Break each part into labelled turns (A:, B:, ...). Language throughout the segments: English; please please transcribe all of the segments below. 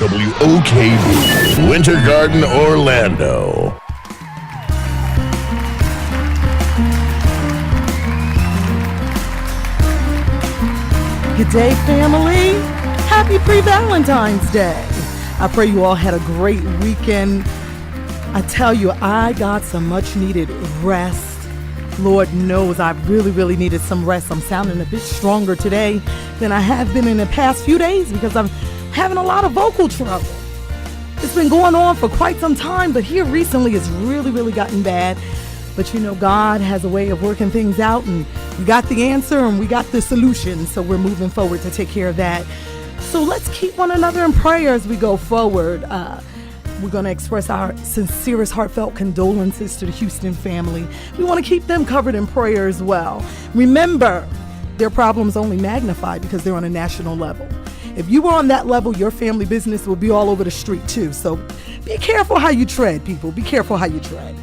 A: WOKB, Winter Garden, Orlando.
B: Good day, family. Happy pre-Valentine's Day. I pray you all had a great weekend. I tell you, I got some much needed rest. Lord knows I really needed some rest. I'm sounding a bit stronger today than I have been in the past few days because I'm having a lot of vocal trouble. It's been going on for quite some time, but here recently it's really gotten bad. But you know, God has a way of working things out, and we got the answer and we got the solution. So we're moving forward to take care of that. So let's keep one another in prayer as we go forward. We're going to express our sincerest, heartfelt condolences to the Houston family. We want to keep them covered in prayer as well. Remember, their problems only magnify because they're on a national level. If you were on that level, your family business will be all over the street too. So be careful how you tread, people. Be careful how you tread.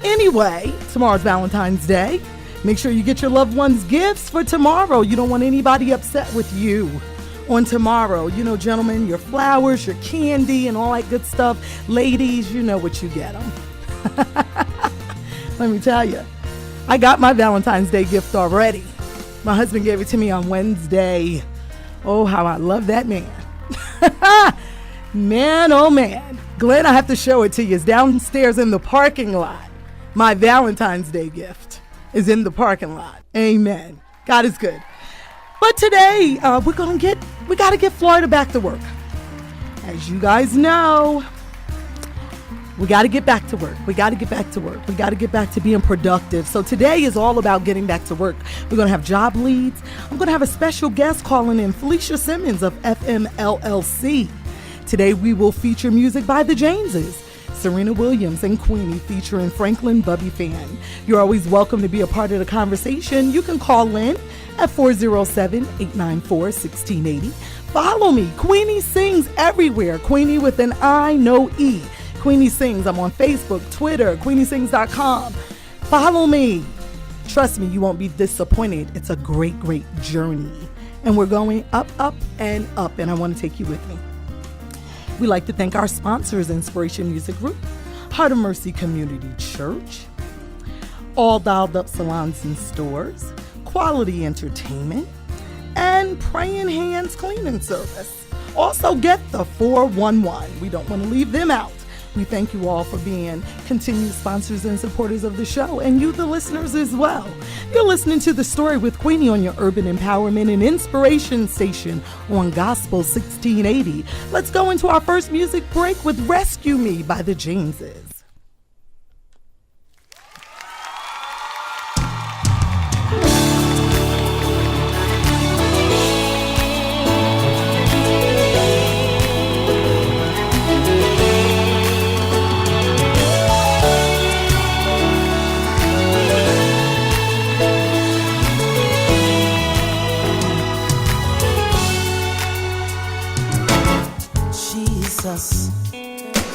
B: Anyway, tomorrow's Valentine's Day. Make sure you get your loved ones gifts for tomorrow. You don't want anybody upset with you on tomorrow. You know, gentlemen, your flowers, your candy, and all that good stuff. Ladies, you know what you get them. Let me tell you, I got my Valentine's Day gift already. My husband gave it to me on Wednesday. Oh, how I love that man. Man, oh man. Glenn, I have to show it to you. It's downstairs in the parking lot. My Valentine's Day gift is in the parking lot. Amen. God is good. But today, we got to get Florida back to work. As you guys know, we got to get back to work. We got to get back to work. We got to get back to being productive. So today is all about getting back to work. We're going to have job leads. I'm going to have a special guest calling in, Felicia Simmons of FMLLC. Today we will feature music by the Jameses, Serena Williams and Queenie featuring Franklin Bubby Fan. You're always welcome to be a part of the conversation. You can call in at 407-894-1680. Follow me. Queenie Sings everywhere. Queenie with an I, no E. Queenie Sings. I'm on Facebook, Twitter, QueenieSings.com. Follow me. Trust me, you won't be disappointed. It's a great journey. And we're going up, and up. And I want to take you with me. We'd like to thank our sponsors, Inspiration Music Group, Heart of Mercy Community Church, All Dialed Up Salons and Stores, Quality Entertainment, and Praying Hands Cleaning Service. Also get the 411. We don't want to leave them out. We thank you all for being continued sponsors and supporters of the show, and you, the listeners, as well. You're listening to The Story with Queenie on your Urban Empowerment and Inspiration station on Gospel 1680. Let's go into our first music break with Rescue Me by the Jameses.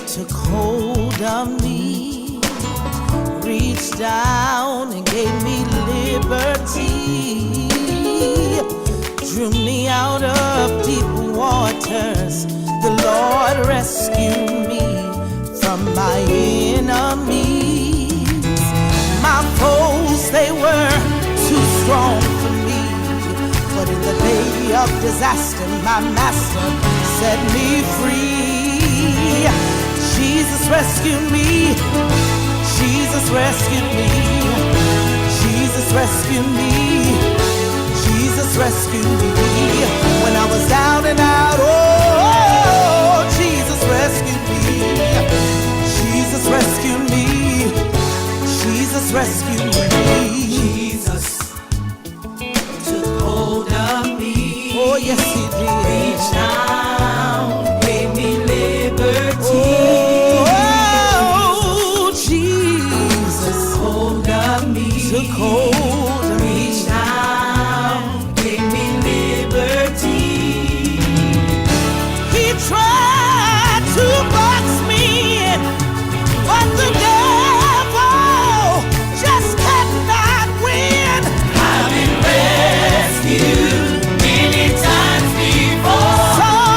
C: Took hold of me, reached down and gave me liberty, drew me out of deep waters. The Lord rescued me from my enemies. My foes, they were too strong for me, but in the day of disaster, my master set me free. Jesus rescued me. Jesus rescued me. Jesus rescued me. Jesus rescued me. When I was down and out, oh, Jesus rescued me. Jesus rescued me. Jesus rescued me.
D: Jesus took hold of me.
C: Oh, yes, he did.
D: Reached down, gave me liberty.
C: Oh, Jesus
D: took hold of me.
C: Took hold of me.
D: Reached down, gave me liberty.
C: He tried to box me in, but the devil just could not win.
D: I've been rescued many times before.
C: So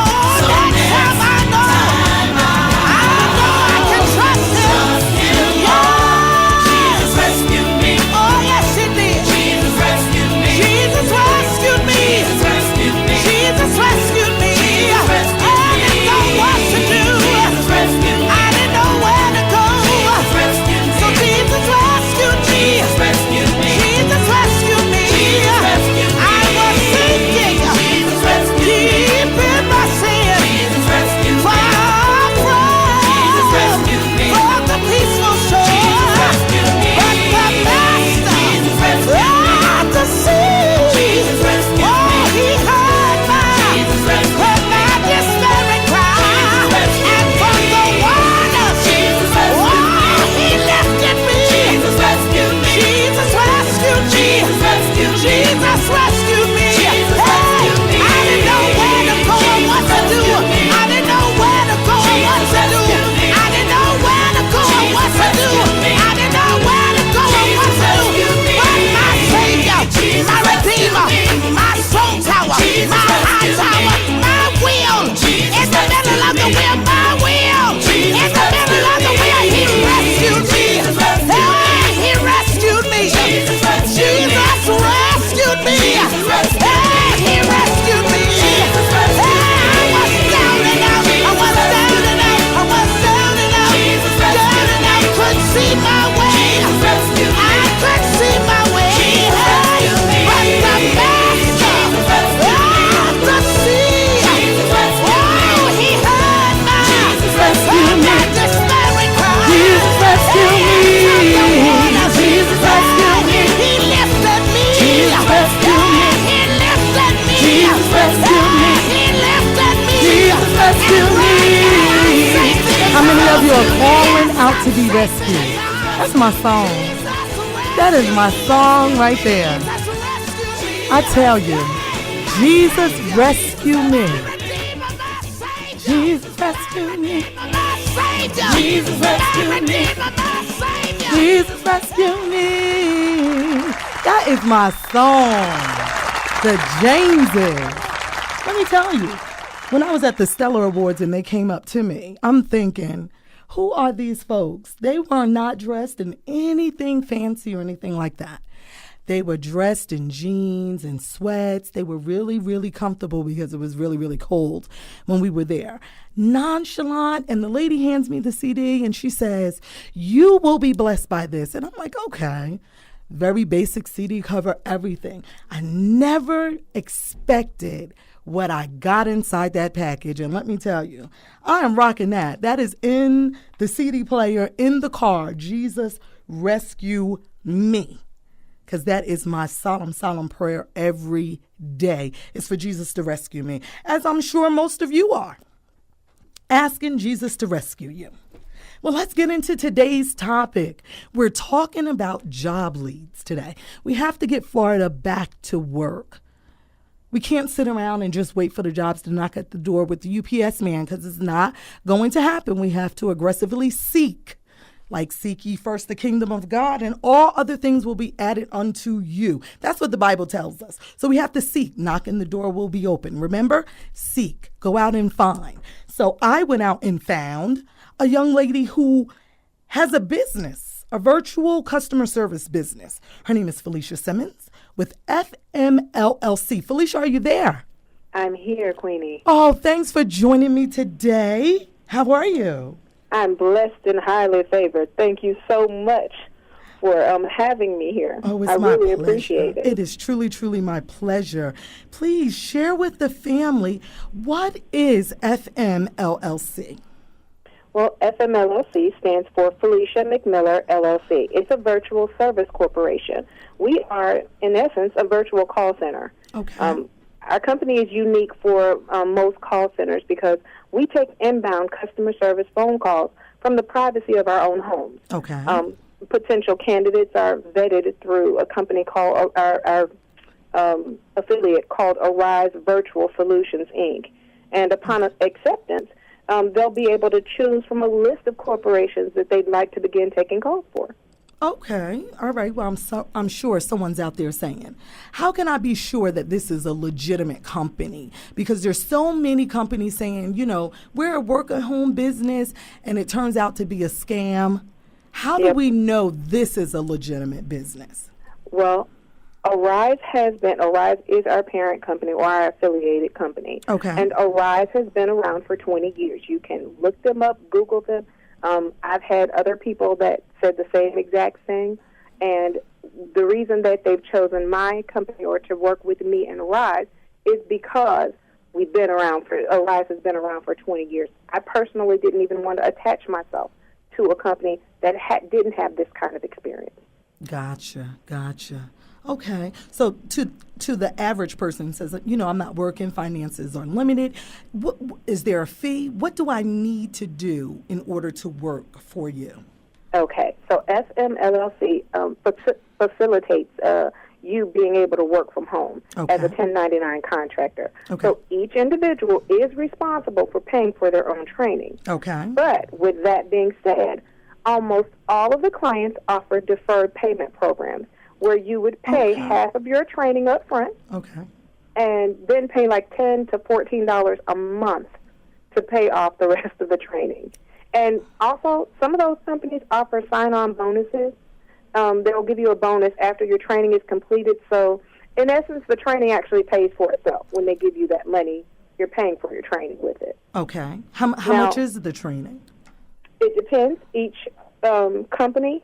B: Rescue. That's my song. That is my song right there. I tell you, Jesus rescue me. Jesus rescue me. Jesus rescue me. Jesus rescue me. That is my song. The Jameses. Let me tell you, when I was at the Stellar Awards and they came up to me, I'm thinking, who are these folks? They were not dressed in anything fancy or anything like that. They were dressed in jeans and sweats. They were really, really comfortable because it was really, really cold when we were there. Nonchalant, and the lady hands me the CD and she says, "You will be blessed by this." And I'm like, okay. Very basic CD cover, everything. I never expected what I got inside that package. And let me tell you, I am rocking that. That is in the CD player, in the car. Jesus rescue me. Because that is my solemn prayer every day. It's for Jesus to rescue me. As I'm sure most of you are. Asking Jesus to rescue you. Well, let's get into today's topic. We're talking about job leads today. We have to get Florida back to work. We can't sit around and just wait for the jobs to knock at the door with the UPS man, because it's not going to happen. We have to aggressively seek. Like, seek ye first the kingdom of God, and all other things will be added unto you. That's what the Bible tells us. So we have to seek. Knock and the door will be open. Remember? Seek. Go out and find. So I went out and found a young lady who has a business, a virtual customer service business. Her name is Felicia Simmons with FMLLC. Felicia, are you there?
E: I'm here, Queenie.
B: Oh, thanks for joining me today. How are you?
E: I'm blessed and highly favored. Thank you so much for having me here.
B: Oh, it's
E: I
B: my
E: really
B: pleasure.
E: appreciate it.
B: It is truly, truly my pleasure. Please share with the family, what is FMLLC?
E: Well, FMLLC stands for Felicia McMiller LLC. It's a virtual service corporation. We are, in essence, a virtual call center.
B: Okay.
E: Our company is unique for most call centers because we take inbound customer service phone calls from the privacy of our own homes.
B: Okay.
E: Potential candidates are vetted through a company called our affiliate called Arise Virtual Solutions, Inc. And upon acceptance, they'll be able to choose from a list of corporations that they'd like to begin taking calls for.
B: Okay. All right. Well, I'm sure someone's out there saying, how can I be sure that this is a legitimate company? Because there's so many companies saying, we're a work-at-home business, and it turns out to be a scam. How do we know this is a legitimate business?
E: Well, Arise is our parent company or our affiliated company.
B: Okay.
E: And Arise has been around for 20 years. You can look them up, Google them. I've had other people that said the same exact thing, and the reason that they've chosen my company or to work with me and Arise is because Arise has been around for 20 years. I personally didn't even want to attach myself to a company that didn't have this kind of experience.
B: Gotcha. Okay, so to the average person who says, I'm not working, finances are limited, is there a fee? What do I need to do in order to work for you?
E: Okay, so FMLLC facilitates you being able to work from home as a 1099 contractor.
B: Okay.
E: So each individual is responsible for paying for their own training.
B: Okay.
E: But with that being said, almost all of the clients offer deferred payment programs, where you would pay half of your training up front, and then pay like $10 to $14 a month to pay off the rest of the training. And also, some of those companies offer sign-on bonuses. They'll give you a bonus after your training is completed. So, in essence, the training actually pays for itself. When they give you that money, you're paying for your training with it.
B: Okay. How much is the training?
E: It depends. Each company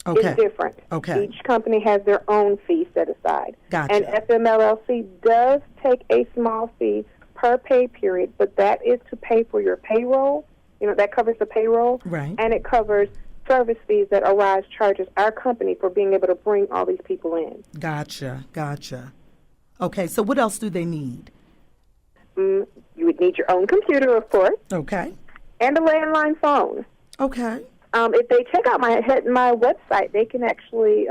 E: is different.
B: Okay.
E: Each company has their own fee set aside.
B: Gotcha.
E: And FMLLC does take a small fee per pay period, but that is to pay for your payroll. That covers the payroll.
B: Right.
E: And it covers service fees that Arise charges our company for being able to bring all these people in.
B: Gotcha. Okay, so what else do they need?
E: You would need your own computer, of course.
B: Okay.
E: And a landline phone.
B: Okay.
E: If they check out my website, they can actually,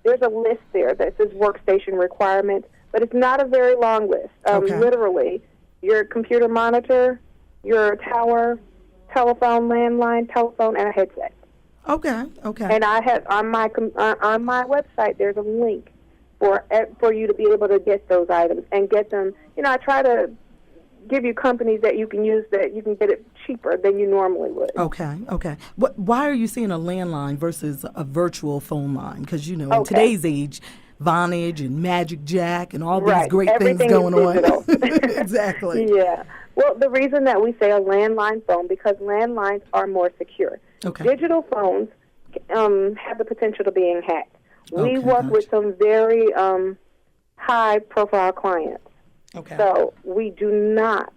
E: there's a list there that says workstation requirements, but it's not a very long list. Literally, your computer monitor, your tower, telephone, landline, telephone, and a headset.
B: Okay.
E: And I have on my website, there's a link for you to be able to get those items and get them. I try to give you companies that you can use that you can get it cheaper than you normally would.
B: Okay. Why are you seeing a landline versus a virtual phone line? Because, in today's age, Vonage and Magic Jack and all these great
E: Everything
B: things going
E: on.
B: Exactly.
E: Yeah. Well, the reason that we say a landline phone, because landlines are more secure.
B: Okay.
E: Digital phones have the potential to being hacked. We work with some very high-profile clients.
B: Okay.
E: So we do not,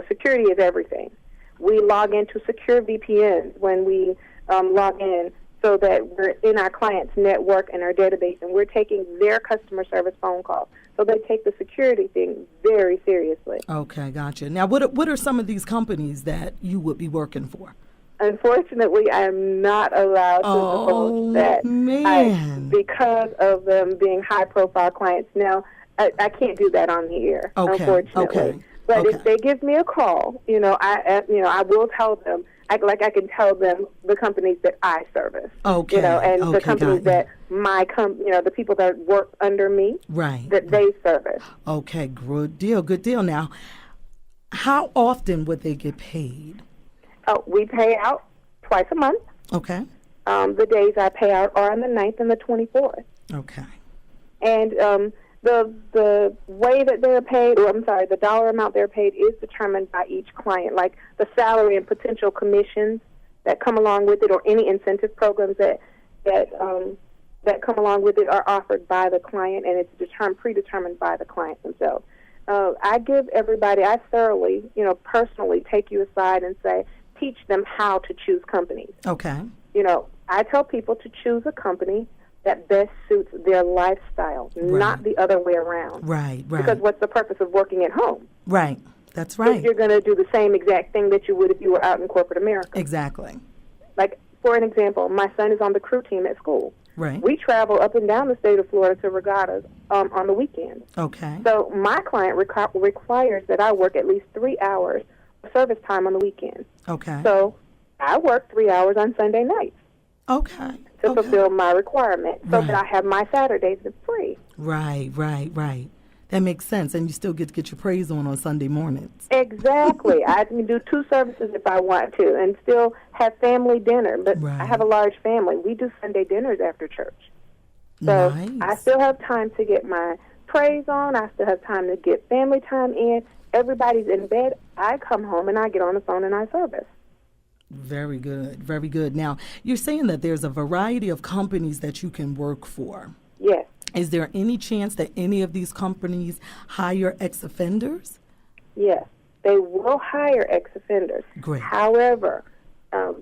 E: security is everything. We log into secure VPNs when we log in so that we're in our client's network and our database, and we're taking their customer service phone calls. So they take the security thing very seriously.
B: Okay, gotcha. Now, what are some of these companies that you would be working for?
E: Unfortunately, I am not allowed to divulge that.
B: Man.
E: Because of them being high-profile clients. Now, I can't do that on the air, unfortunately.
B: Okay.
E: But if they give me a call, I will tell them. I can tell them the companies that I service.
B: Okay.
E: And the companies that the people that work under me, that they service.
B: Okay, good deal. Now, how often would they get paid?
E: Oh, we pay out twice a month.
B: Okay.
E: The days I pay out are on the 9th and the 24th.
B: Okay.
E: And the way that they're paid, the dollar amount they're paid is determined by each client. Like the salary and potential commissions that come along with it, or any incentive programs that come along with it, are offered by the client, and it's predetermined by the client themselves. I give everybody, I thoroughly, personally take you aside and teach them how to choose companies.
B: Okay.
E: I tell people to choose a company that best suits their lifestyle, not the other way around.
B: Right.
E: Because what's the purpose of working at home?
B: Right. That's right.
E: If you're going to do the same exact thing that you would if you were out in corporate America.
B: Exactly.
E: Like, for an example, my son is on the crew team at school.
B: Right.
E: We travel up and down the state of Florida to regattas on the weekends.
B: Okay.
E: So my client requires that I work at least 3 hours of service time on the weekend.
B: Okay.
E: So I work 3 hours on Sunday nights.
B: Okay.
E: To fulfill my requirement, so that I have my Saturdays free.
B: Right. That makes sense, and you still get to get your praise on Sunday mornings.
E: Exactly. I can do 2 services if I want to, and still have family dinner. But I have a large family. We do Sunday dinners after church. So I still have time to get my praise on. I still have time to get family time in. Everybody's in bed. I come home and I get on the phone and I service.
B: Very good. Now, you're saying that there's a variety of companies that you can work for.
E: Yes.
B: Is there any chance that any of these companies hire ex-offenders?
E: Yes, they will hire ex-offenders.
B: Great.
E: However, I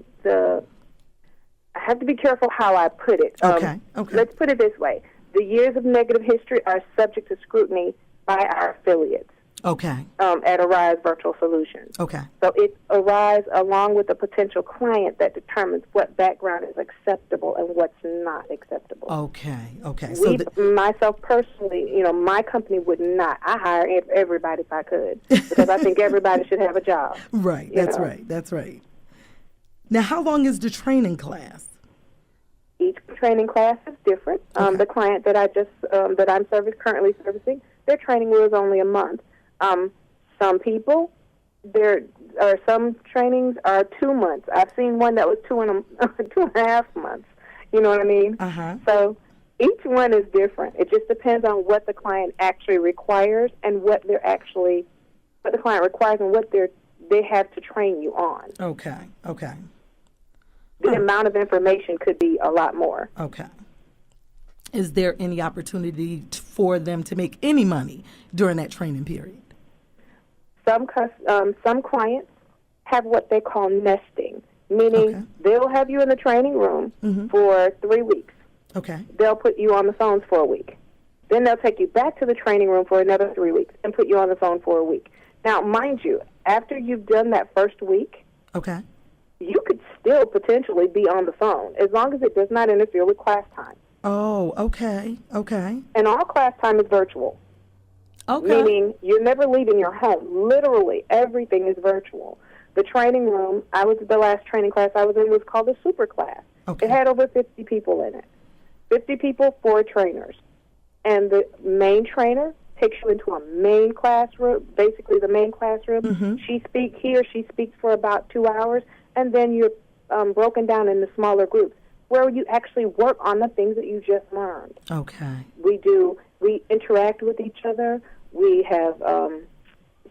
E: have to be careful how I put it.
B: Okay.
E: Let's put it this way. The years of negative history are subject to scrutiny by our affiliates.
B: Okay.
E: At Arise Virtual Solutions.
B: Okay.
E: So it's Arise along with a potential client that determines what background is acceptable and what's not acceptable.
B: Okay.
E: Myself personally, my company would not. I hire everybody if I could, because I think everybody should have a job.
B: Right. That's right. Now, how long is the training class?
E: Each training class is different. The client that that I'm currently servicing, their training was only a month. Some people, some trainings are 2 months. I've seen one that was 2.5 months. You know what I mean?
B: Uh-huh.
E: So each one is different. It just depends on what the client actually requires and what the client requires and what they have to train you on.
B: Okay.
E: The amount of information could be a lot more.
B: Okay. Is there any opportunity for them to make any money during that training period?
E: Some clients have what they call nesting, meaning they'll have you in the training room for 3 weeks.
B: Okay.
E: They'll put you on the phones for a week. Then they'll take you back to the training room for another 3 weeks and put you on the phone for a week. Now, mind you, after you've done that first week, you could still potentially be on the phone as long as it does not interfere with class time.
B: Oh, okay.
E: And all class time is virtual.
B: Okay.
E: Meaning you're never leaving your home. Literally, everything is virtual. The training room, the last training class I was in was called a super class.
B: Okay.
E: It had over 50 people in it. 50 people, 4 trainers. And the main trainer takes you into a main classroom, basically the main classroom.
B: Mm-hmm.
E: He or she speaks for about 2 hours, and then you're broken down into smaller groups where you actually work on the things that you just learned.
B: Okay.
E: We interact with each other. We have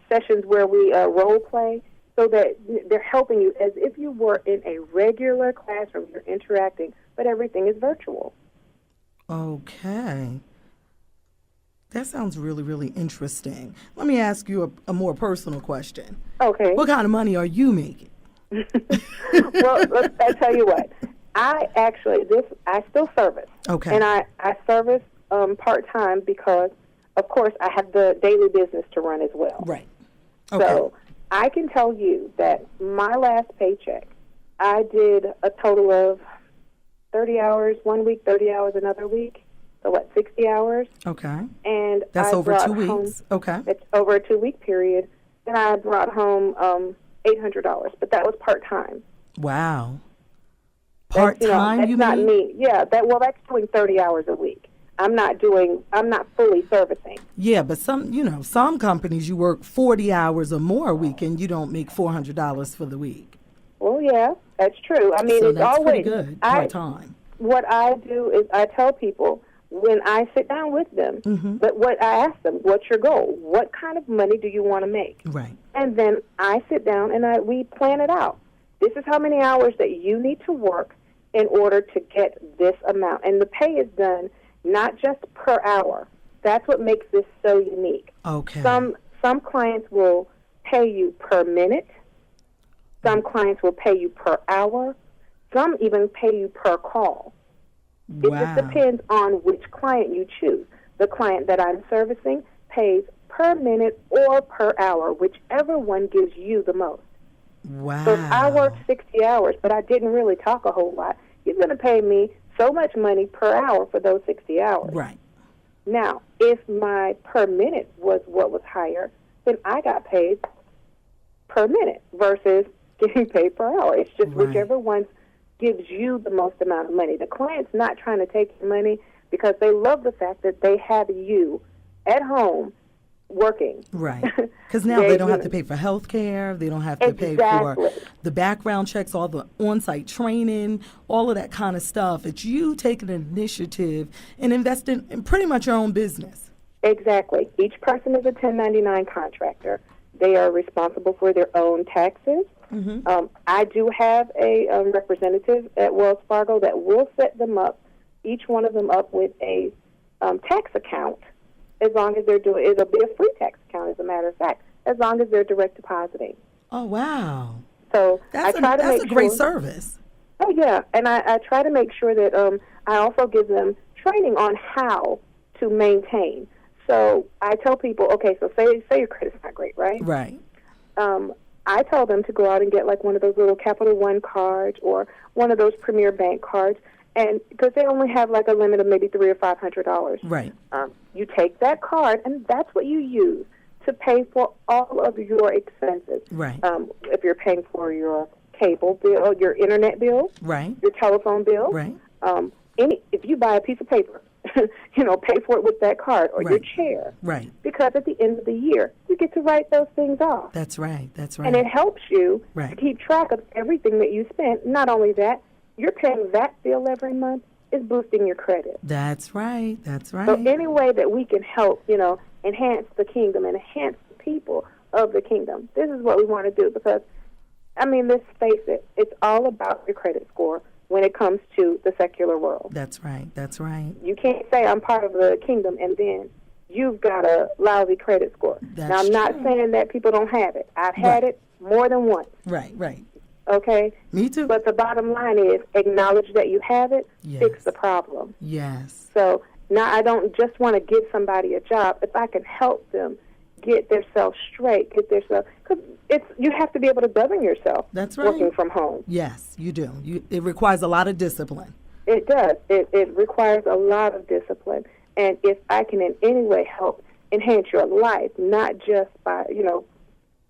E: sessions where we role play, so that they're helping you as if you were in a regular classroom. You're interacting, but everything is virtual.
B: Okay. That sounds really, really interesting. Let me ask you a more personal question.
E: Okay.
B: What kind of money are you making?
E: Well, I tell you what. I still service.
B: Okay.
E: And I service part-time because, of course, I have the daily business to run as well.
B: Right. Okay.
E: So I can tell you that my last paycheck, I did a total of 30 hours one week, 30 hours another week. So, 60 hours?
B: Okay.
E: And
B: that's
E: I
B: over 2 weeks.
E: Home,
B: okay.
E: It's over a 2-week period. And I brought home $800, but that was part-time.
B: Wow. Part-time,
E: that's
B: you
E: not
B: mean?
E: me. Yeah, that's doing 30 hours a week. I'm not fully servicing.
B: Yeah, but some companies you work 40 hours or more a week and you don't make $400 for the week.
E: Well, yeah, that's true. I mean,
B: so
E: it's
B: that's
E: always
B: pretty good part-time.
E: What I do is I tell people when I sit down with them,
B: mm-hmm.
E: but what I ask them, what's your goal? What kind of money do you want to make?
B: Right.
E: And then I sit down and we plan it out. This is how many hours that you need to work in order to get this amount. And the pay is done not just per hour. That's what makes this so unique.
B: Okay.
E: Some clients will pay you per minute. Some clients will pay you per hour. Some even pay you per call.
B: Wow.
E: It just depends on which client you choose. The client that I'm servicing pays per minute or per hour, whichever one gives you the most.
B: Wow.
E: So if I work 60 hours, but I didn't really talk a whole lot, he's going to pay me so much money per hour for those 60 hours.
B: Right.
E: Now, if my per minute was what was higher, then I got paid per minute versus getting paid per hour. It's just
B: right.
E: whichever one gives you the most amount of money. The client's not trying to take your money because they love the fact that they have you at home working.
B: Right. Because now they don't have to pay for health care. They don't have to pay for the background checks, all the on-site training, all of that kind of stuff. It's you taking an initiative and investing in pretty much your own business.
E: Exactly. Each person is a 1099 contractor. They are responsible for their own taxes.
B: Mm-hmm.
E: I do have a representative at Wells Fargo that will set them up, each one of them up with a tax account, as long as they're doing, it'll be a free tax account, as a matter of fact, as long as they're direct depositing.
B: Oh, wow.
E: So
B: that's a great service.
E: Oh, yeah. And I try to make sure that I also give them training on how to maintain. So I tell people, okay, so say your credit's not great, right?
B: Right.
E: I tell them to go out and get like one of those little Capital One cards or one of those Premier Bank cards, and because they only have like a limit of maybe $300 or $500.
B: Right.
E: You take that card, and that's what you use to pay for all of your expenses.
B: Right.
E: If you're paying for your cable bill, your internet bill,
B: right,
E: your telephone bill,
B: right.
E: If you buy a piece of paper, pay for it with that card or your chair.
B: Right.
E: Because at the end of the year, you get to write those things off.
B: That's right. That's right.
E: And it helps you
B: right.
E: to keep track of everything that you spent. Not only that, you're paying that bill every month is boosting your credit.
B: That's right. That's right.
E: So any way that we can help, enhance the kingdom and enhance the people of the kingdom, this is what we want to do because, let's face it, it's all about your credit score when it comes to the secular world.
B: That's right. That's right.
E: You can't say I'm part of the kingdom and then you've got a lousy credit score. Now, I'm not saying that people don't have it. I've had it more than once.
B: Right, right.
E: Okay?
B: Me too.
E: But the bottom line is acknowledge that you have it, fix the problem.
B: Yes.
E: So now I don't just want to give somebody a job. If I can help them get themselves straight, because you have to be able to govern yourself.
B: That's right.
E: Working from home.
B: Yes, you do. It requires a lot of discipline.
E: It does. It requires a lot of discipline. And if I can in any way help enhance your life, not just by,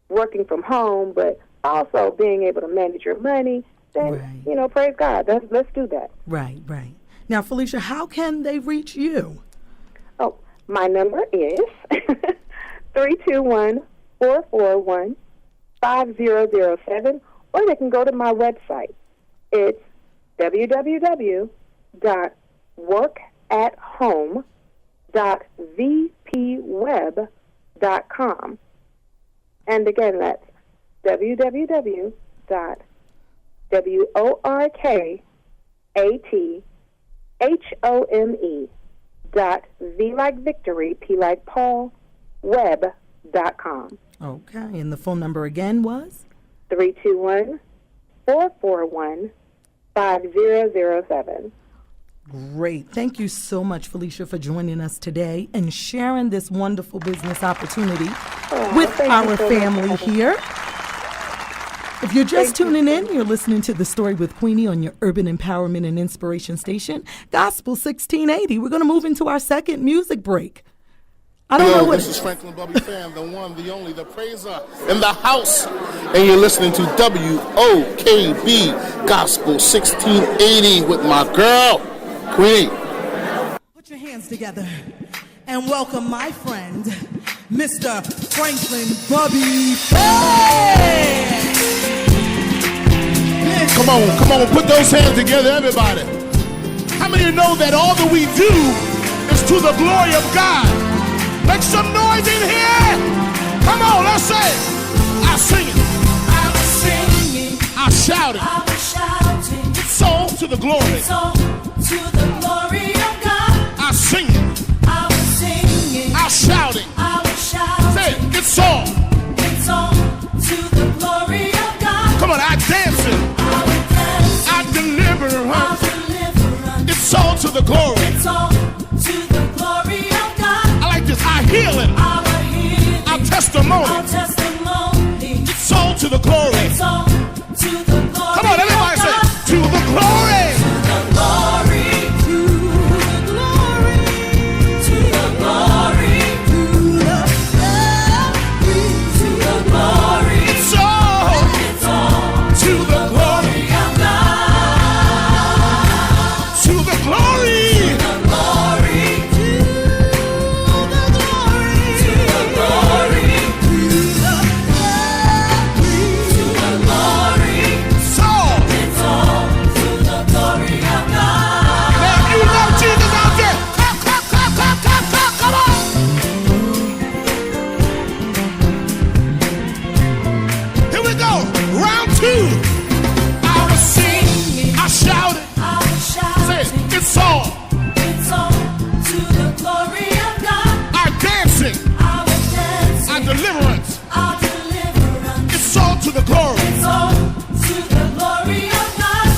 E: working from home, but also being able to manage your money, then, praise God. Let's do that.
B: Right. Now, Felicia, how can they reach you?
E: Oh, my number is 321-441-5007, or they can go to my website. It's www.workathome.vpweb.com. And again, that's www.workathome.v like Victory, P like Paul, web.com.
B: Okay, and the phone number again was?
E: 321-441-5007.
B: Great. Thank you so much, Felicia, for joining us today and sharing this wonderful business opportunity with our family here. If you're just tuning in, you're listening to The Story with Queenie on your Urban Empowerment and Inspiration station, Gospel 1680. We're going to move into our second music break.
F: Hello, this is Franklin Bubby Fam, the one, the only, the praiser in the house. And you're listening to WOKB Gospel 1680 with my girl, Queenie.
C: Put your hands together and welcome my friend, Mr. Franklin Bubby Fam.
F: Come on, put those hands together, everybody. How many of you know that all that we do is to the glory of God? Make some noise in here. Come on, let's say it. I sing it.
D: I was singing.
F: I shout it.
D: I was shouting.
F: It's all to the glory.
D: It's all to the glory of God.
F: I sing it.
D: I was singing.
F: I shout it.
D: I was shouting.
F: Say it. It's all.
D: It's all to the glory of God.
F: Come on, I dance it.
D: I was dancing.
F: I deliver her.
D: I deliver.
F: It's all to the glory.
D: It's all to the glory of God.
F: I like this. I heal it.
D: Our healing.
F: Our testimony.
D: Our testimony.
F: It's all to the glory.
D: It's all to the glory.
F: Come on, everybody
D: of
F: say,
D: God.
F: to the glory.
D: To the glory. To the glory. To the glory. To the glory. To the glory.
F: It's all to the glory.
D: Of God.
F: To the glory.
D: The glory. To the glory. To the glory. To the glory.
F: It's all.
D: It's all to the glory of God.
F: Now, if you love Jesus out there, clap, clap, clap, clap, clap, clap, come on. Here we go. Round two. I was singing. I shouted.
D: I was
F: Say
D: shouting.
F: it. It's all.
D: It's all to the glory of God.
F: Our dancing.
D: I was dancing.
F: Our deliverance.
D: Our deliverance.
F: It's all to the glory.
D: It's all to the glory of God.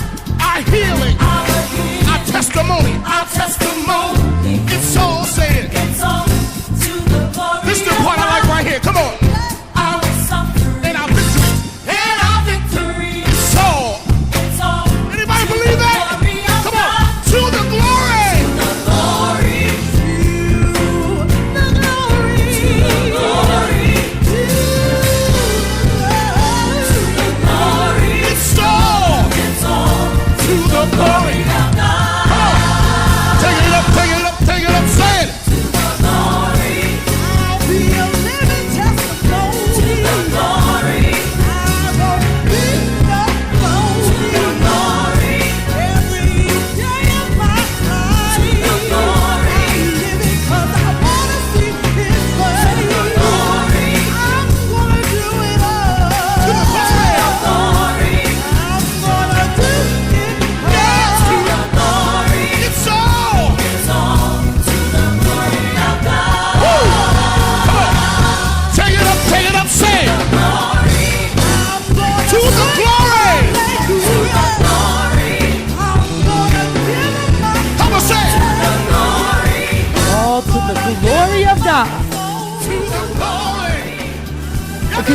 F: Our healing.
D: Our healing.
F: Our testimony.
D: Our testimony.
F: It's all saying.
D: It's all to the glory
F: This is the
D: of
F: part I
D: God.
F: like right here. Come on.
D: Our suffering.
F: And our victory.
D: And our victory.
F: It's all.
D: It's all
F: Anybody believe that?
D: glory of
F: Come on.
D: God.
F: To the glory.
D: The glory. The glory. The glory. The glory.
F: It's all
D: It's all
F: to the glory.
D: of God.
F: Come on. Take it up, take it up, take it up. Say it.
D: The glory.
C: I'll be a living testimony.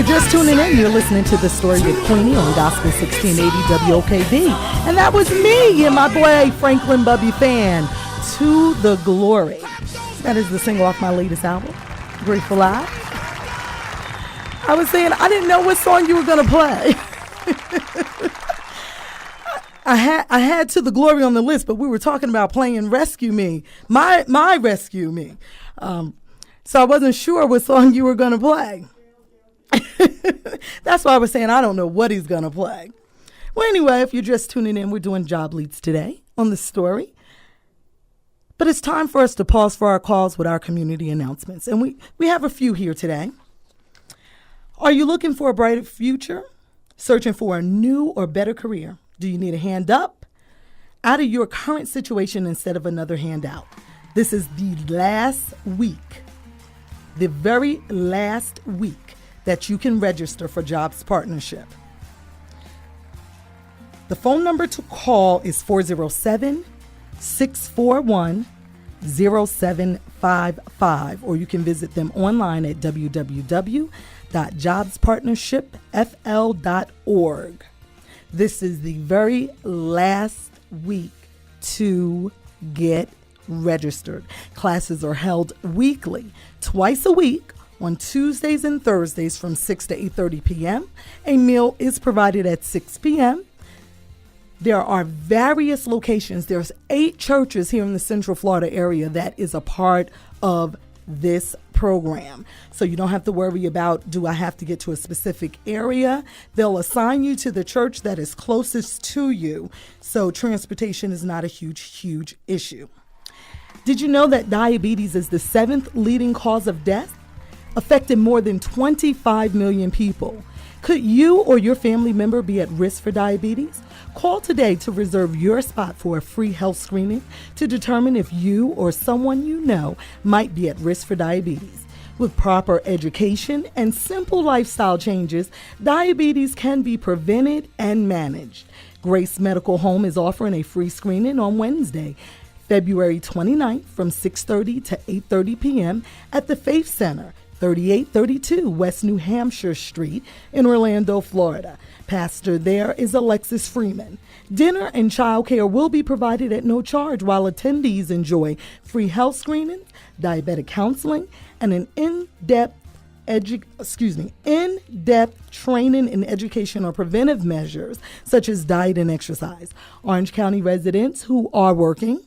B: you're just tuning in, you're listening to The Story with Queenie on Gospel 1680 WOKB. And that was me and my boy Franklin Bubby Fan, To the Glory. That is the single off my latest album, Grateful Live. I was saying I didn't know what song you were going to play. I had To the Glory on the list, but we were talking about playing Rescue Me, my Rescue Me. So I wasn't sure what song you were going to play. That's why I was saying I don't know what he's going to play. Well, anyway, if you're just tuning in, we're doing job leads today on The Story. But it's time for us to pause for our calls with our community announcements. And we have a few here today. Are you looking for a brighter future? Searching for a new or better career? Do you need a hand up? Out of your current situation instead of another handout. This is the last week, the very last week that you can register for Jobs Partnership. The phone number to call is 407-641-0755, or you can visit them online at www.jobspartnershipfl.org. This is the very last week to get registered. Classes are held weekly, twice a week, on Tuesdays and Thursdays from 6 to 8:30 p.m. A meal is provided at 6 p.m. There are various locations. There's 8 churches here in the Central Florida area that is a part of this program. So you don't have to worry about, do I have to get to a specific area? They'll assign you to the church that is closest to you. So transportation is not a huge issue. Did you know that diabetes is the 7th leading cause of death, affecting more than 25 million people? Could you or your family member be at risk for diabetes? Call today to reserve your spot for a free health screening to determine if you or someone you know might be at risk for diabetes. With proper education and simple lifestyle changes, diabetes can be prevented and managed. Grace Medical Home is offering a free screening on Wednesday, February 29th from 6:30 to 8:30 p.m. at the Faith Center, 3832 West New Hampshire Street in Orlando, Florida. Pastor there is Alexis Freeman. Dinner and childcare will be provided at no charge while attendees enjoy free health screenings, diabetic counseling, and an in-depth training in education on preventive measures such as diet and exercise. Orange County residents who are working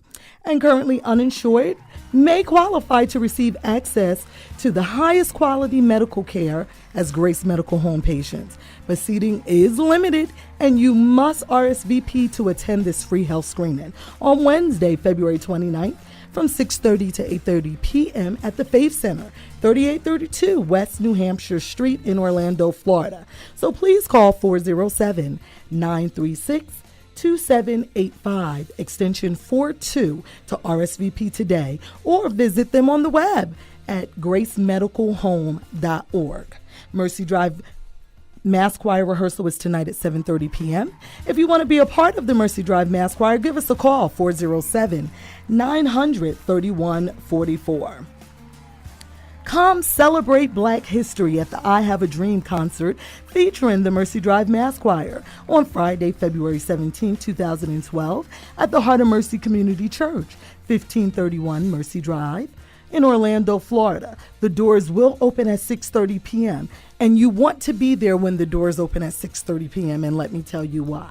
B: and currently uninsured may qualify to receive access to the highest quality medical care as Grace Medical Home patients. But seating is limited and you must RSVP to attend this free health screening on Wednesday, February 29th from 6:30 to 8:30 p.m. at the Faith Center, 3832 West New Hampshire Street in Orlando, Florida. So please call 407-936-2785, extension 42 to RSVP today, or visit them on the web at gracemedicalhome.org. Mercy Drive Mass Choir rehearsal is tonight at 7:30 p.m. If you want to be a part of the Mercy Drive Mass Choir, give us a call, 407-900-3144. Come celebrate Black History at the I Have a Dream concert featuring the Mercy Drive Mass Choir on Friday, February 17, 2012 at the Heart of Mercy Community Church, 1531 Mercy Drive in Orlando, Florida. The doors will open at 6:30 p.m. and you want to be there when the doors open at 6:30 p.m. and let me tell you why.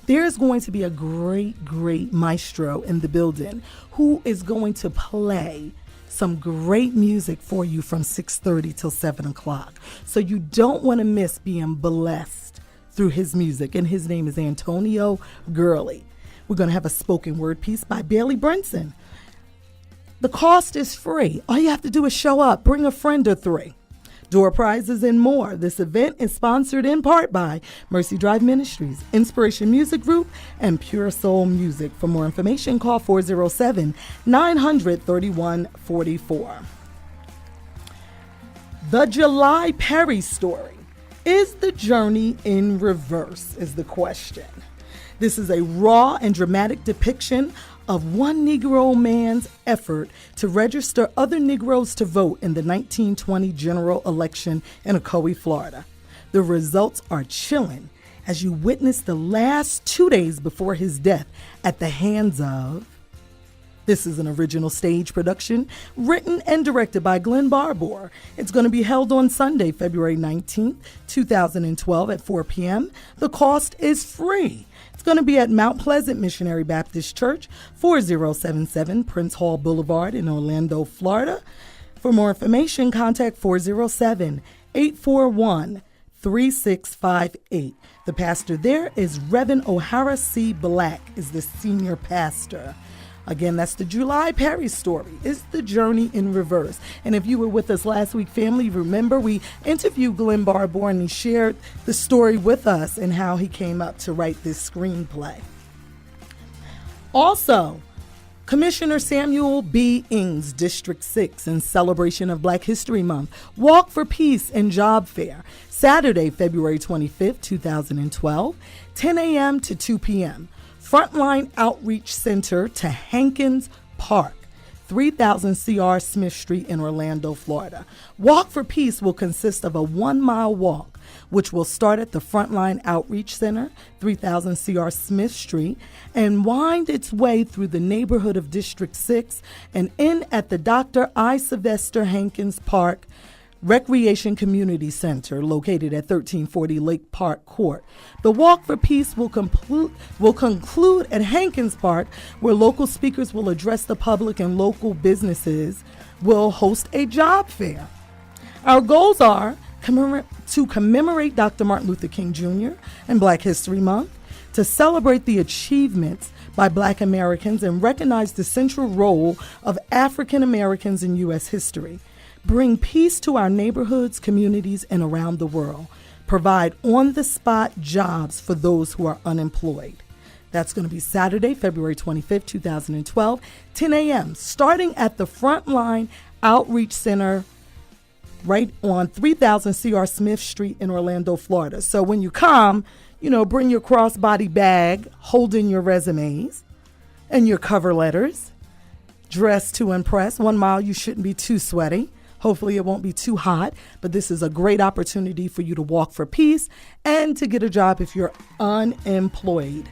B: There is going to be a great maestro in the building who is going to play some great music for you from 6:30 till 7 o'clock. So you don't want to miss being blessed through his music. And his name is Antonio Gurley. We're going to have a spoken word piece by Bailey Brinson. The cost is free. All you have to do is show up, bring a friend or 3. Door prizes and more. This event is sponsored in part by Mercy Drive Ministries, Inspiration Music Group, and Pure Soul Music. For more information, call 407-900-3144. The July Perry story. Is the journey in reverse, is the question. This is a raw and dramatic depiction of one Negro man's effort to register other Negroes to vote in the 1920 general election in Ocoee, Florida. The results are chilling as you witness the last 2 days before his death at the hands of. This is an original stage production written and directed by Glenn Barbour. It's going to be held on Sunday, February 19th, 2012 at 4 p.m. The cost is free. It's going to be at Mount Pleasant Missionary Baptist Church, 4077 Prince Hall Boulevard in Orlando, Florida. For more information, contact 407-841-3658. The pastor there is Reverend O'Hara C. Black, is the senior pastor. Again, that's the July Perry story. It's the journey in reverse. And if you were with us last week, family, remember we interviewed Glenn Barbour and he shared the story with us and how he came up to write this screenplay. Also, Commissioner Samuel B. Ings, District 6, in celebration of Black History Month, Walk for Peace and Job Fair, Saturday, February 25th, 2012, 10 a.m. to 2 p.m. Frontline Outreach Center to Hankins Park, 3000 CR Smith Street in Orlando, Florida. Walk for Peace will consist of a 1-mile walk, which will start at the Frontline Outreach Center, 3000 CR Smith Street, and wind its way through the neighborhood of District 6 and end at the Dr. I. Sylvester Hankins Park Recreation Community Center located at 1340 Lake Park Court. The Walk for Peace will conclude at Hankins Park, where local speakers will address the public and local businesses will host a job fair. Our goals are to commemorate Dr. Martin Luther King Jr. and Black History Month, to celebrate the achievements by Black Americans and recognize the central role of African Americans in U.S. history, bring peace to our neighborhoods, communities, and around the world. Provide on-the-spot jobs for those who are unemployed. That's going to be Saturday, February 25th, 2012, 10 a.m., starting at the Frontline Outreach Center right on 3000 CR Smith Street in Orlando, Florida. So when you come, bring your crossbody bag, holding your resumes and your cover letters. Dress to impress. 1 mile, you shouldn't be too sweaty. Hopefully it won't be too hot, but this is a great opportunity for you to walk for peace and to get a job if you're unemployed.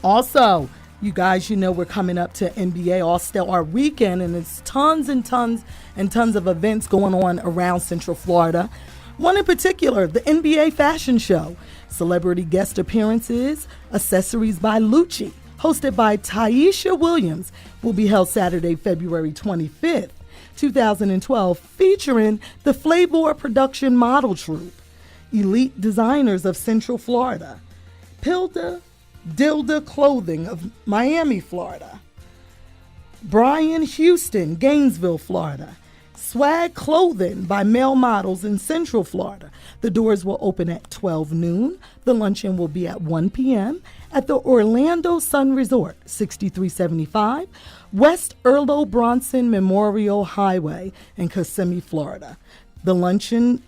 B: Also, you guys, we're coming up to NBA All-Star Weekend, and it's tons and tons and tons of events going on around Central Florida. One in particular, the NBA Fashion Show. Celebrity guest appearances, accessories by Lucci, hosted by Taisha Williams, will be held Saturday, February 25th. 2012, featuring the Flavor Production Model Troupe, elite designers of Central Florida, Pilda Dilda Clothing of Miami, Florida, Brian Houston, Gainesville, Florida, Swag Clothing by male models in Central Florida. The doors will open at 12 noon. The luncheon will be at 1 p.m. at the Orlando Sun Resort, 6375 West Earlo Bronson Memorial Highway in Kissimmee, Florida. The luncheon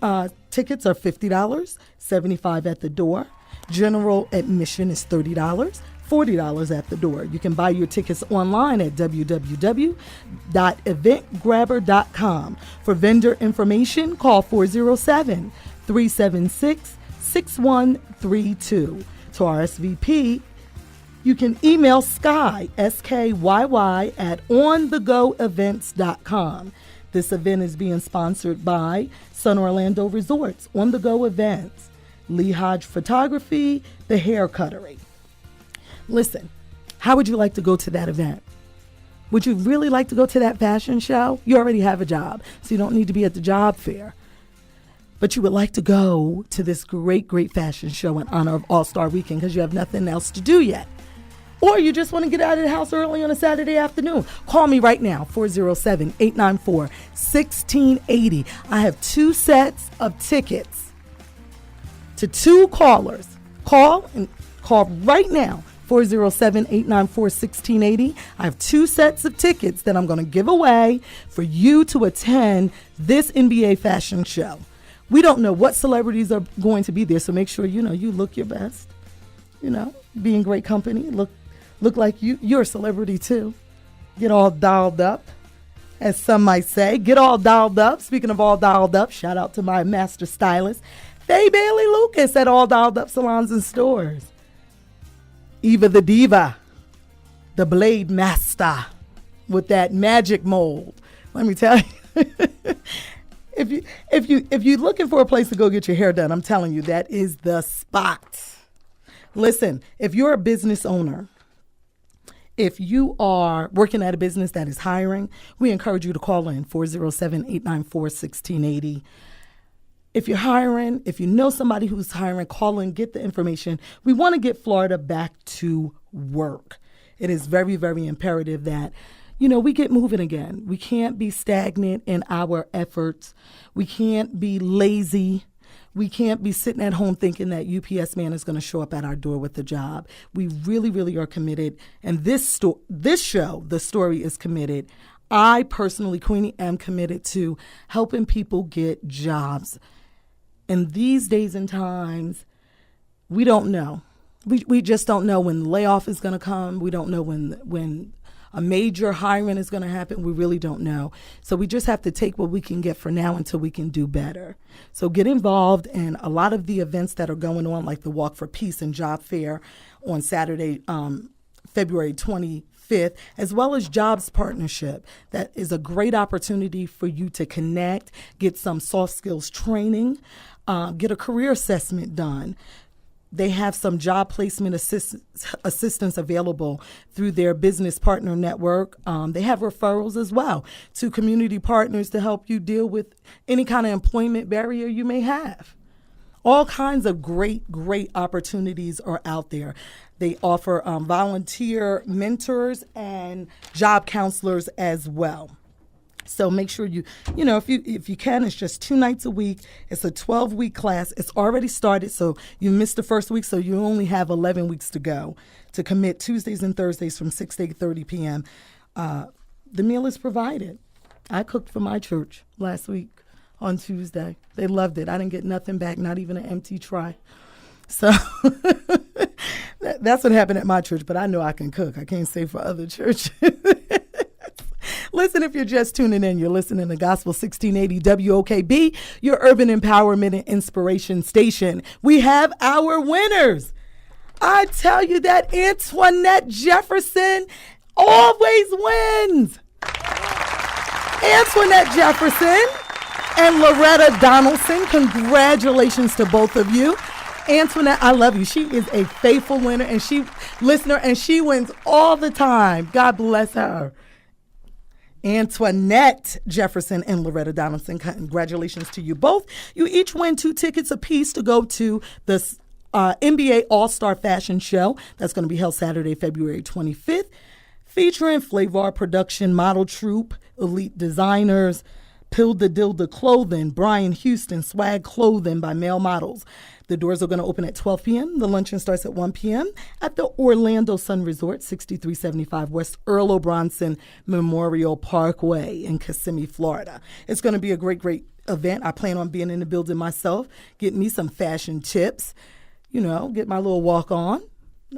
B: tickets are $50, $75 at the door. General admission is $30. $40 at the door. You can buy your tickets online at www.eventgrabber.com. For vendor information, call 407-376-6132. To RSVP, you can email Sky, S-K-Y-Y, at onthegoevents.com. This event is being sponsored by Sun Orlando Resorts, On The Go Events, Lee Hodge Photography, The Hair Cuttery. Listen, how would you like to go to that event? Would you really like to go to that fashion show? You already have a job, so you don't need to be at the job fair. But you would like to go to this great, great fashion show in honor of All-Star Weekend because you have nothing else to do yet. Or you just want to get out of the house early on a Saturday afternoon. Call me right now, 407-894-1680. I have 2 sets of tickets to 2 callers. Call right now. 407-894-1680. I have 2 sets of tickets that I'm going to give away for you to attend this NBA fashion show. We don't know what celebrities are going to be there, so make sure you look your best. Be in great company. Look Look like you're a celebrity too. Get all dolled up, as some might say. Get all dolled up. Speaking of all dolled up, shout out to my master stylist, Faye Bailey Lucas at All Dolled Up Salons and Stores. Eva the Diva, the Blade Master with that magic mold. Let me tell you, if you're looking for a place to go get your hair done, I'm telling you, that is the spot. Listen, if you're a business owner, if you are working at a business that is hiring, we encourage you to call in 407-894-1680. If you're hiring, if you know somebody who's hiring, call in, get the information. We want to get Florida back to work. It is very, very imperative that, we get moving again. We can't be stagnant in our efforts. We can't be lazy. We can't be sitting at home thinking that UPS man is going to show up at our door with a job. We really, really are committed. And this show, The Story, is committed. I personally, Queenie, am committed to helping people get jobs. And these days and times, we don't know. We just don't know when the layoff is going to come. We don't know when a major hiring is going to happen. We really don't know. So we just have to take what we can get for now until we can do better. So get involved in a lot of the events that are going on, like the Walk for Peace and Job Fair on Saturday, February 25th, as well as Jobs Partnership. That is a great opportunity for you to connect, get some soft skills training, get a career assessment done. They have some job placement assistance available through their business partner network. They have referrals as well to community partners to help you deal with any kind of employment barrier you may have. All kinds of great opportunities are out there. They offer volunteer mentors and job counselors as well. So make sure if you can, it's just 2 nights a week. It's a 12-week class. It's already started, so you missed the first week, so you only have 11 weeks to go to commit Tuesdays and Thursdays from 6 to 8:30 p.m. The meal is provided. I cooked for my church last week on Tuesday. They loved it. I didn't get nothing back, not even an empty tray. So that's what happened at my church, but I know I can cook. I can't say for other churches. Listen, if you're just tuning in, you're listening to Gospel 1680 WOKB, your urban empowerment and inspiration station. We have our winners. I tell you that Antoinette Jefferson always wins. Antoinette Jefferson and Loretta Donaldson, congratulations to both of you. Antoinette, I love you. She is a faithful winner and she wins all the time. God bless her. Antoinette Jefferson and Loretta Donaldson, congratulations to you both. You each win 2 tickets apiece to go to the NBA All-Star Fashion Show. That's going to be held Saturday, February 25th, featuring Flavor Production Model Troupe, Elite Designers, Pilda Dilda Clothing, Brian Houston Swag Clothing by male models. The doors are going to open at 12 p.m. The luncheon starts at 1 p.m. at the Orlando Sun Resort, 6375 West Earl O'Bronson Memorial Parkway in Kissimmee, Florida. It's going to be a great event. I plan on being in the building myself, getting me some fashion tips, get my little walk on.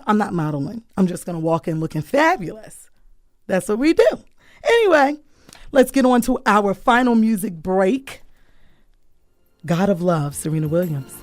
B: I'm not modeling. I'm just going to walk in looking fabulous. That's what we do. Anyway, let's get on to our final music break. God of Love, Serena Williams.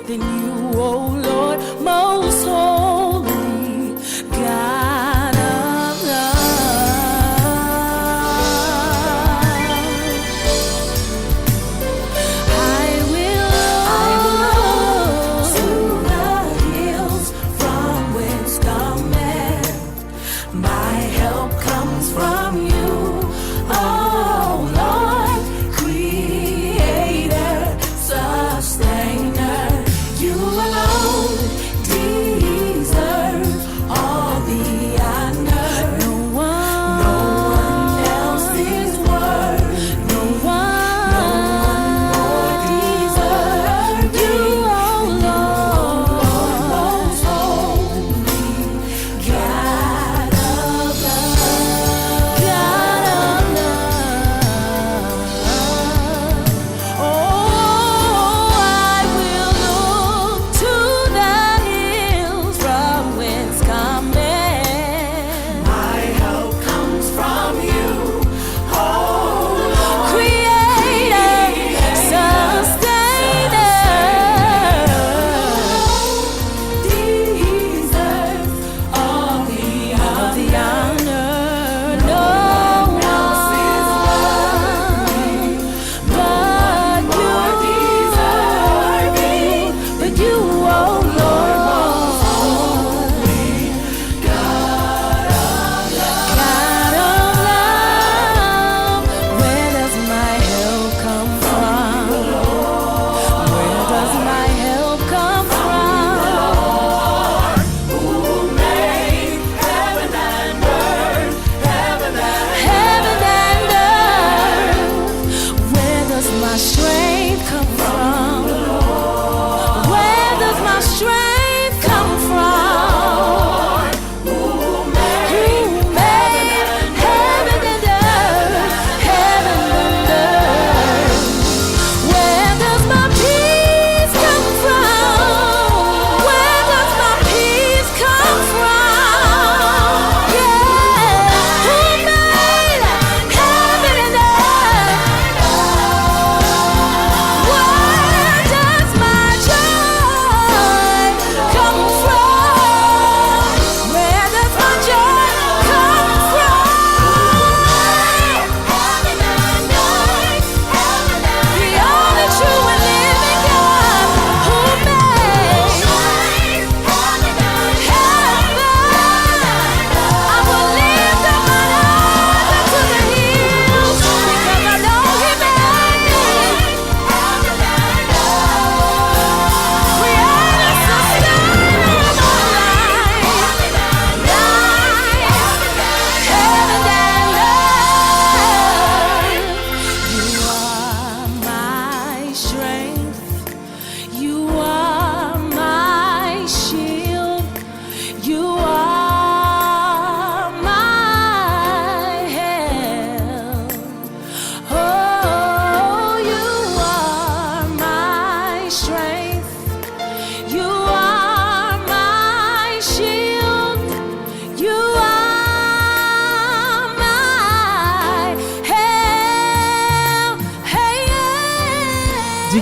D: Than you, oh Lord, most holy.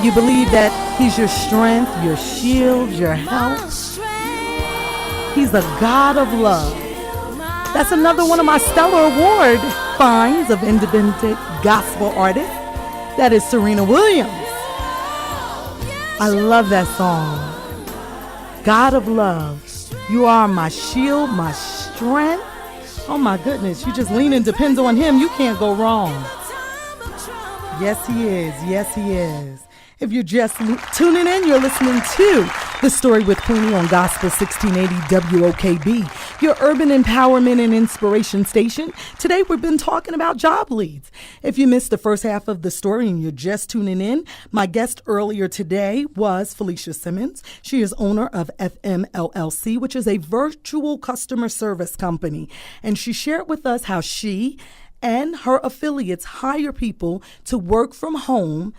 B: you believe that he's your strength, your shield, your help? He's the God of love. That's another one of my Stellar Award finds of independent gospel artist. That is Serena Williams. I love that song. God of love. You are my shield, my strength. Oh my goodness. You just lean and depend on him. You can't go wrong. Yes, he is. Yes, he is. If you're just tuning in, you're listening to The Story with Queenie on Gospel 1680 WOKB, your urban empowerment and inspiration station. Today, we've been talking about job leads. If you missed the first half of the story and you're just tuning in, my guest earlier today was Felicia Simmons. She is owner of FMLLC, which is a virtual customer service company. And she shared with us how she and her affiliates hire people to work from home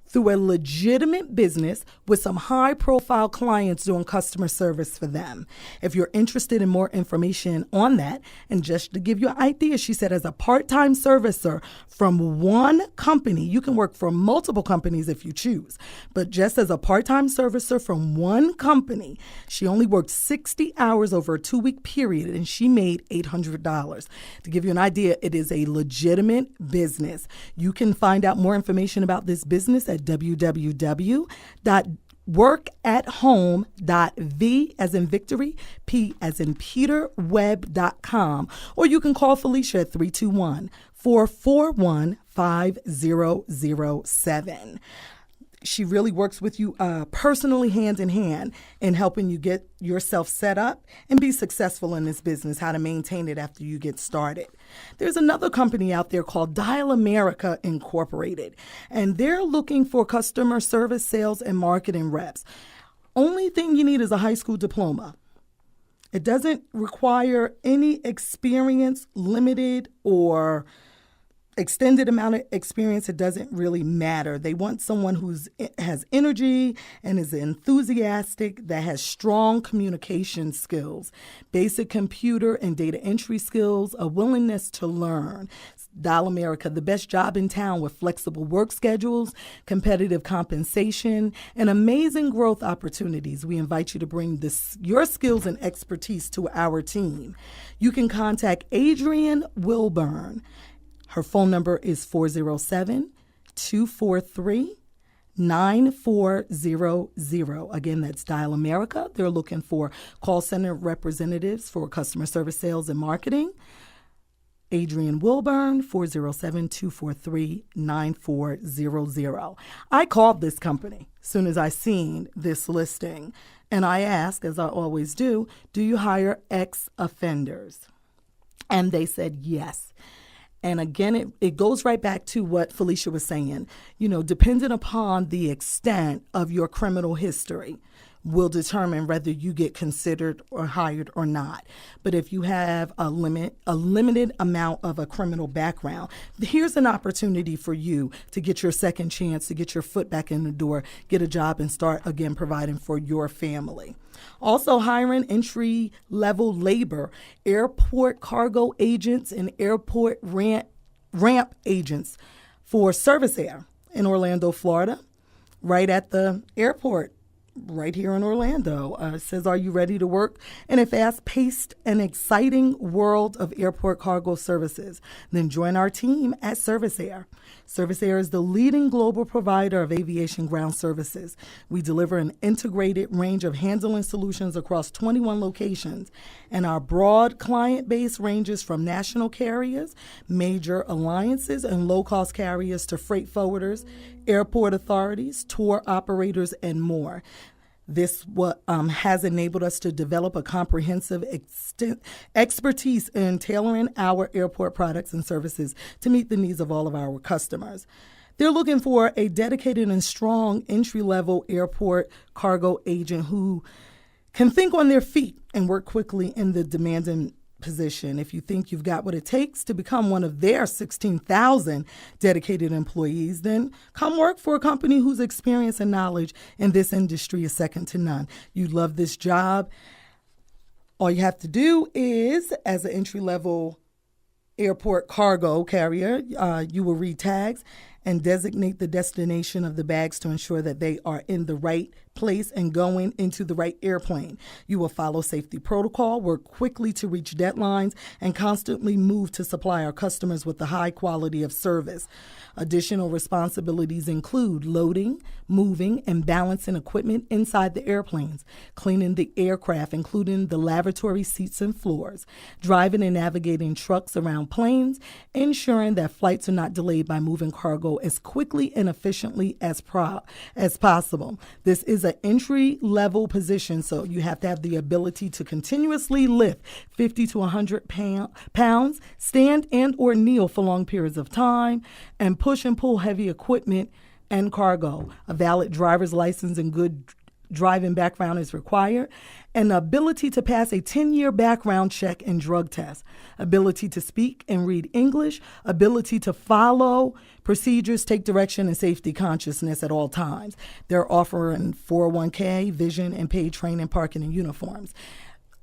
B: through a legitimate business with some high-profile clients doing customer service for them. If you're interested in more information on that, and just to give you an idea, she said as a part-time servicer from one company, you can work for multiple companies if you choose, but just as a part-time servicer from one company, she only worked 60 hours over a 2-week period, and she made $800. To give you an idea, it is a legitimate business. You can find out more information about this business at www.workathome.v as in victory, P as in Peter, web.com. Or you can call Felicia at 321-441-5007. She really works with you personally, hand in hand, in helping you get yourself set up and be successful in this business, how to maintain it after you get started. There's another company out there called Dial America Incorporated, and they're looking for customer service, sales, and marketing reps. Only thing you need is a high school diploma. It doesn't require any experience, limited or extended amount of experience. It doesn't really matter. They want someone who's has energy and is enthusiastic, that has strong communication skills, basic computer and data entry skills, a willingness to learn. Dial America, the best job in town with flexible work schedules, competitive compensation, and amazing growth opportunities. We invite you to bring your skills and expertise to our team. You can contact Adrienne Wilburn. Her phone number is 407-243-9400. Again, that's Dial America. They're looking for call center representatives for customer service, sales, and marketing. Adrienne Wilburn, 407-243-9400. I called this company as soon as I seen this listing, and I asked, as I always do you hire ex-offenders? And they said yes. And again, it goes right back to what Felicia was saying. You know, depending upon the extent of your criminal history will determine whether you get considered or hired or not. But if you have a limited amount of a criminal background, here's an opportunity for you to get your second chance, to get your foot back in the door, get a job, and start again providing for your family. Also hiring entry-level labor, airport cargo agents, and airport ramp agents for Service Air in Orlando, Florida, right at the airport. Right here in Orlando. It says, are you ready to work in a fast-paced and exciting world of airport cargo services? Then join our team at Service Air. Service Air is the leading global provider of aviation ground services. We deliver an integrated range of handling solutions across 21 locations, and our broad client base ranges from national carriers, major alliances, and low-cost carriers to freight forwarders, airport authorities, tour operators, and more. This has enabled us to develop a comprehensive expertise in tailoring our airport products and services to meet the needs of all of our customers. They're looking for a dedicated and strong entry-level airport cargo agent who can think on their feet and work quickly in the demanding position. If you think you've got what it takes to become one of their 16,000 dedicated employees, then come work for a company whose experience and knowledge in this industry is second to none. You love this job. All you have to do is, as an entry-level airport cargo carrier, you will read tags and designate the destination of the bags to ensure that they are in the right place and going into the right airplane. You will follow safety protocol, work quickly to reach deadlines, and constantly move to supply our customers with a high quality of service. Additional responsibilities include loading, moving, and balancing equipment inside the airplanes, cleaning the aircraft, including the lavatory seats and floors, driving and navigating trucks around planes, ensuring that flights are not delayed by moving cargo as quickly and efficiently as possible. This is an entry-level position, so you have to have the ability to continuously lift 50 to 100 pounds, stand and or kneel for long periods of time, and push and pull heavy equipment and cargo. A valid driver's license and good driving background is required. An ability to pass a 10-year background check and drug test. Ability to speak and read English. Ability to follow procedures, take direction, and safety consciousness at all times. They're offering 401k, vision, and paid training, parking, and uniforms.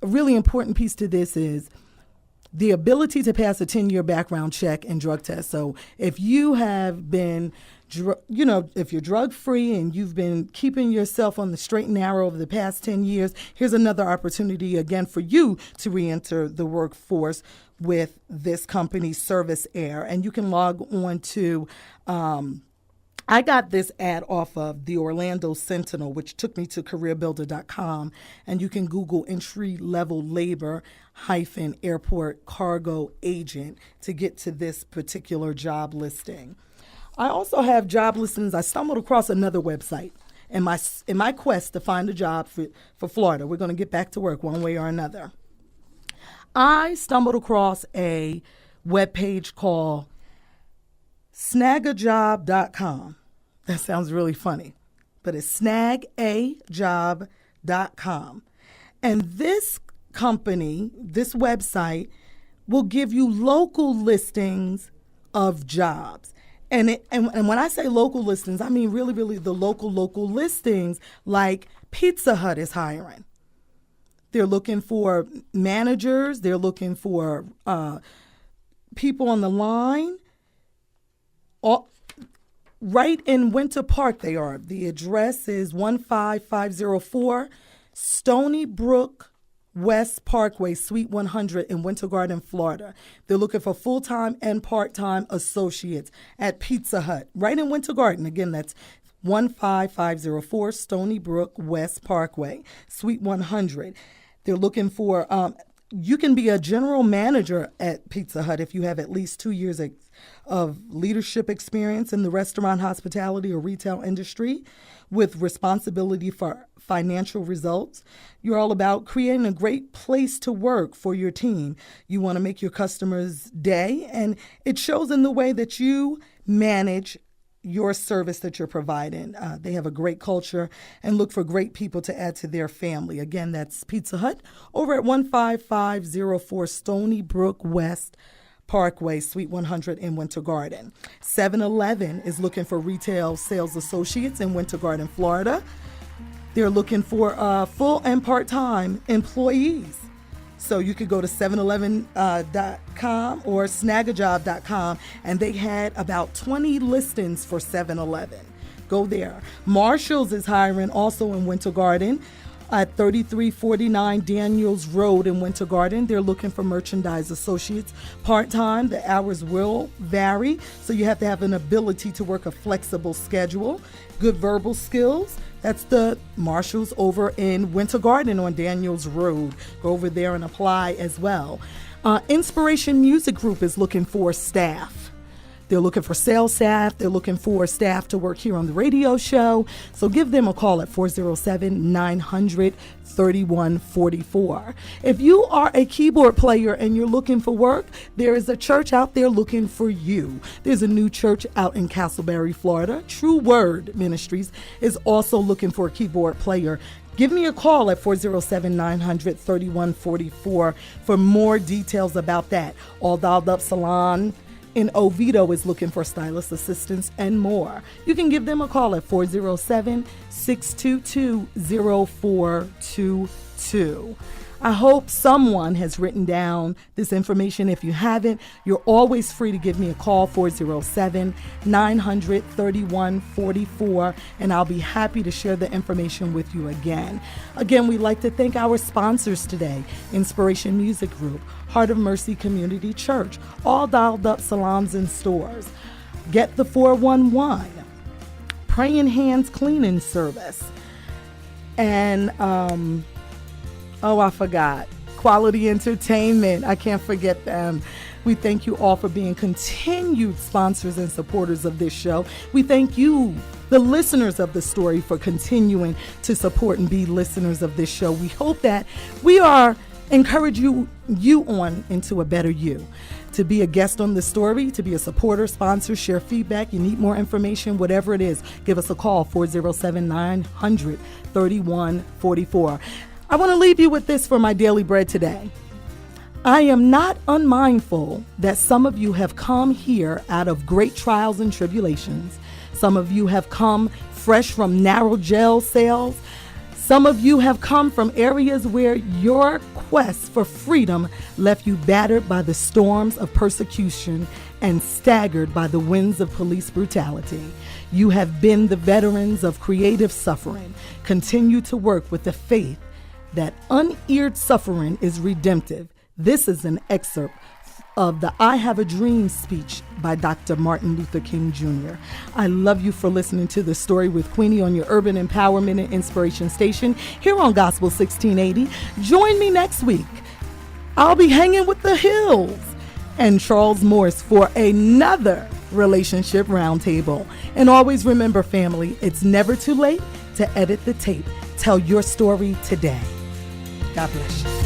B: A really important piece to this is the ability to pass a 10-year background check and drug test. So if you have been, if you're drug-free and you've been keeping yourself on the straight and narrow over the past 10 years, here's another opportunity again for you to re-enter the workforce with this company, Service Air. And you can log on to, I got this ad off of the Orlando Sentinel, which took me to careerbuilder.com, and you can Google entry-level labor-airport cargo agent to get to this particular job listing. I also have job listings. I stumbled across another website in my quest to find a job for Florida. We're going to get back to work one way or another. I stumbled across a webpage called snagajob.com. That sounds really funny, but it's snagajob.com. And this company, this website, will give you local listings of jobs. And when I say local listings, I mean really the local listings, like Pizza Hut is hiring. They're looking for managers. They're looking for people on the line. Right in Winter Park they are. The address is 15504 Stony Brook West Parkway, Suite 100 in Winter Garden, Florida. They're looking for full-time and part-time associates at Pizza Hut, right in Winter Garden. Again, that's 15504 Stony Brook West Parkway, Suite 100. They're looking for, you can be a general manager at Pizza Hut if you have at least 2 years of leadership experience in the restaurant, hospitality, or retail industry with responsibility for financial results. You're all about creating a great place to work for your team. You want to make your customers' day, and it shows in the way that you manage your service that you're providing. They have a great culture and look for great people to add to their family. Again, that's Pizza Hut over at 15504 Stony Brook West Parkway, Suite 100 in Winter Garden. 7-Eleven is looking for retail sales associates in Winter Garden, Florida. They're looking for full and part-time employees. So you could go to 7eleven.com or snagajob.com, and they had about 20 listings for 7-Eleven. Go there. Marshall's is hiring also in Winter Garden at 3349 Daniels Road in Winter Garden. They're looking for merchandise associates part-time. The hours will vary, so you have to have an ability to work a flexible schedule, good verbal skills. That's the Marshalls over in Winter Garden on Daniels Road. Go over there and apply as well. Inspiration Music Group is looking for staff. They're looking for sales staff. They're looking for staff to work here on the radio show. So give them a call at 407-900-3144. If you are a keyboard player and you're looking for work, there is a church out there looking for you. There's a new church out in Castleberry, Florida. True Word Ministries is also looking for a keyboard player. Give me a call at 407-900-3144 for more details about that. All Dolled Up Salon in Oviedo is looking for stylist assistants and more. You can give them a call at 407-622-0422. I hope someone has written down this information. If you haven't, you're always free to give me a call, 407-900-3144, and I'll be happy to share the information with you again. Again, we'd like to thank our sponsors today, Inspiration Music Group, Heart of Mercy Community Church, all dialed up salons and stores, Get the 411, Praying Hands Cleaning Service, and I forgot, Quality Entertainment. I can't forget them. We thank you all for being continued sponsors and supporters of this show. We thank you, the listeners of the story, for continuing to support and be listeners of this show. We hope that we are encourage you on into a better you. To be a guest on the story, to be a supporter, sponsor, share feedback, you need more information, whatever it is, give us a call, 407-900-3144. I want to leave you with this for my daily bread today. I am not unmindful that some of you have come here out of great trials and tribulations. Some of you have come fresh from narrow jail cells. Some of you have come from areas where your quest for freedom left you battered by the storms of persecution and staggered by the winds of police brutality. You have been the veterans of creative suffering. Continue to work with the faith that uneared suffering is redemptive. This is an excerpt of the I Have a Dream speech by Dr. Martin Luther King Jr. I love you for listening to The Story with Queenie on your Urban Empowerment and Inspiration station here on Gospel 1680. Join me next week. I'll be hanging with the Hills and Charles Morse for another relationship roundtable. And always remember, family, it's never too late to edit the tape. Tell your story today. God bless you.